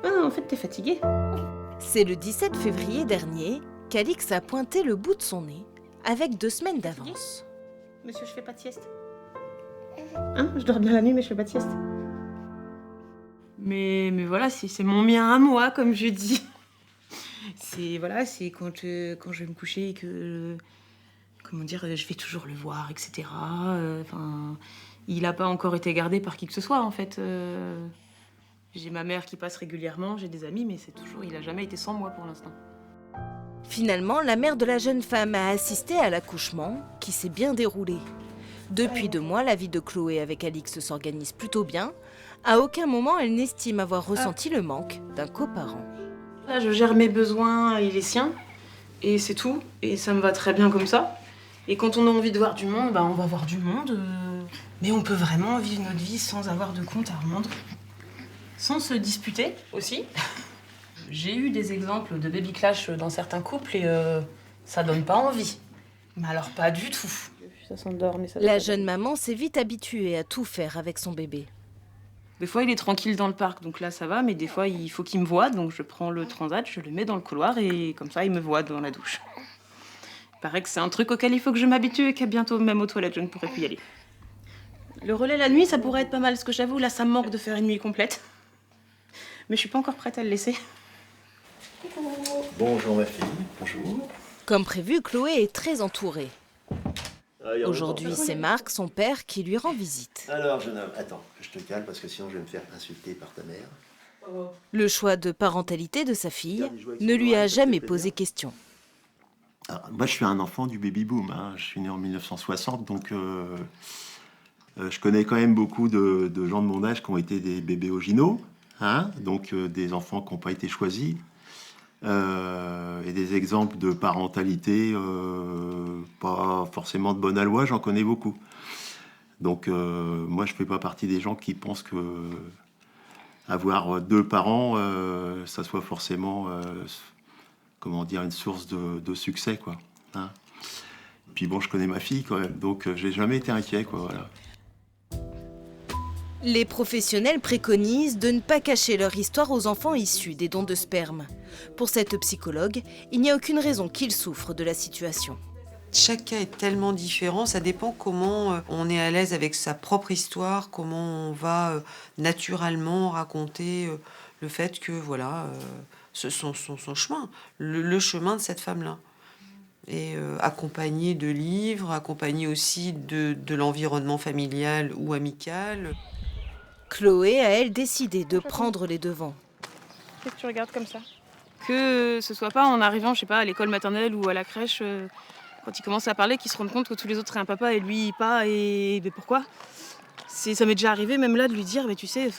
Ah, en fait, t'es fatiguée. C'est le 17 février dernier qu'Alix a pointé le bout de son nez avec 2 semaines d'avance. Monsieur, je fais pas de sieste. Hein, je dors bien la nuit, mais je fais pas de sieste. Mais voilà, c'est mon mien à moi, comme je dis. C'est quand je vais me coucher et que, comment dire, je vais toujours le voir, etc. Il a pas encore été gardé par qui que ce soit, en fait. J'ai ma mère qui passe régulièrement, j'ai des amis, mais il a jamais été sans moi pour l'instant. Finalement, la mère de la jeune femme a assisté à l'accouchement, qui s'est bien déroulé. Depuis 2 mois, la vie de Chloé avec Alix s'organise plutôt bien. À aucun moment, elle n'estime avoir ressenti le manque d'un coparent. Là, je gère mes besoins et les siens, et c'est tout. Et ça me va très bien comme ça. Et quand on a envie de voir du monde, on va voir du monde. Mais on peut vraiment vivre notre vie sans avoir de compte à rendre. Sans se disputer aussi. J'ai eu des exemples de baby clash dans certains couples et ça donne pas envie. Mais alors pas du tout. Ça s'endort, mais ça... La jeune maman s'est vite habituée à tout faire avec son bébé. Des fois, il est tranquille dans le parc, donc là, ça va. Mais des fois, il faut qu'il me voie. Donc je prends le transat, je le mets dans le couloir et comme ça, il me voit dans la douche. Il paraît que c'est un truc auquel il faut que je m'habitue et qu'à bientôt, même aux toilettes, je ne pourrai plus y aller. Le relais la nuit, ça pourrait être pas mal. Parce que j'avoue, là, ça me manque de faire une nuit complète. Mais je suis pas encore prête à le laisser. Bonjour ma fille, bonjour. Comme prévu, Chloé est très entourée. Aujourd'hui, c'est Marc, son père, qui lui rend visite. Alors jeune homme, attends, que je te calme parce que sinon je vais me faire insulter par ta mère. Le choix de parentalité de sa fille ne lui a jamais posé question. Alors, moi je suis un enfant du baby-boom, hein. Je suis né en 1960, donc je connais quand même beaucoup de gens de mon âge qui ont été des bébés originaux, hein, donc des enfants qui n'ont pas été choisis. Et des exemples de parentalité pas forcément de bonne aloi, j'en connais beaucoup. Donc moi je fais pas partie des gens qui pensent que avoir 2 parents ça soit forcément comment dire une source de succès quoi, hein. Puis bon, je connais ma fille quand même, donc j'ai jamais été inquiet quoi, voilà. Les professionnels préconisent de ne pas cacher leur histoire aux enfants issus des dons de sperme. Pour cette psychologue, il n'y a aucune raison qu'ils souffrent de la situation. Chaque cas est tellement différent, ça dépend comment on est à l'aise avec sa propre histoire, comment on va naturellement raconter le fait que voilà, son chemin, le chemin de cette femme-là. Et accompagné de livres, accompagné aussi de l'environnement familial ou amical. Chloé a, elle, décidé de prendre les devants. Qu'est-ce que tu regardes comme ça? Que ce soit pas en arrivant, je sais pas, à l'école maternelle ou à la crèche, quand il commence à parler, qu'il se rende compte que tous les autres seraient un papa et lui pas, et mais pourquoi? Ça m'est déjà arrivé même là de lui dire, mais tu sais,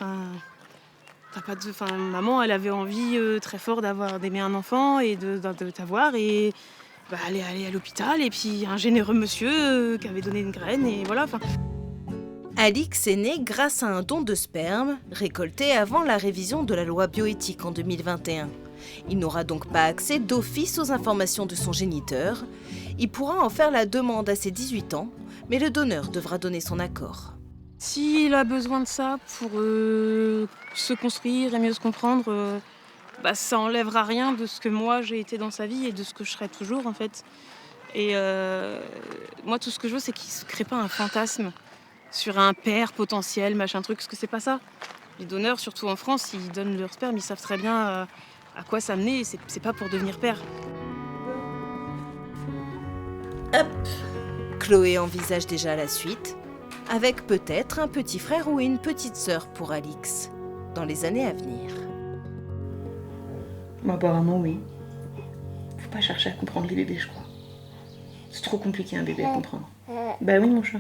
maman, elle avait envie très fort d'aimer un enfant et de t'avoir, et elle est allée à l'hôpital, et puis un généreux monsieur qui avait donné une graine, et voilà, Alix est née grâce à un don de sperme récolté avant la révision de la loi bioéthique en 2021. Il n'aura donc pas accès d'office aux informations de son géniteur. Il pourra en faire la demande à ses 18 ans, mais le donneur devra donner son accord. S'il a besoin de ça pour se construire et mieux se comprendre, ça enlèvera rien de ce que moi j'ai été dans sa vie et de ce que je serai toujours en fait. Et moi tout ce que je veux, c'est qu'il se crée pas un fantasme sur un père potentiel, machin truc, parce que c'est pas ça. Les donneurs, surtout en France, ils donnent leur sperme, ils savent très bien à quoi ça menait, et c'est pas pour devenir père. Hop. Chloé envisage déjà la suite, avec peut-être un petit frère ou une petite sœur pour Alix, dans les années à venir. Apparemment, oui. Faut pas chercher à comprendre les bébés, je crois. C'est trop compliqué un bébé à comprendre. Bah oui, mon chat.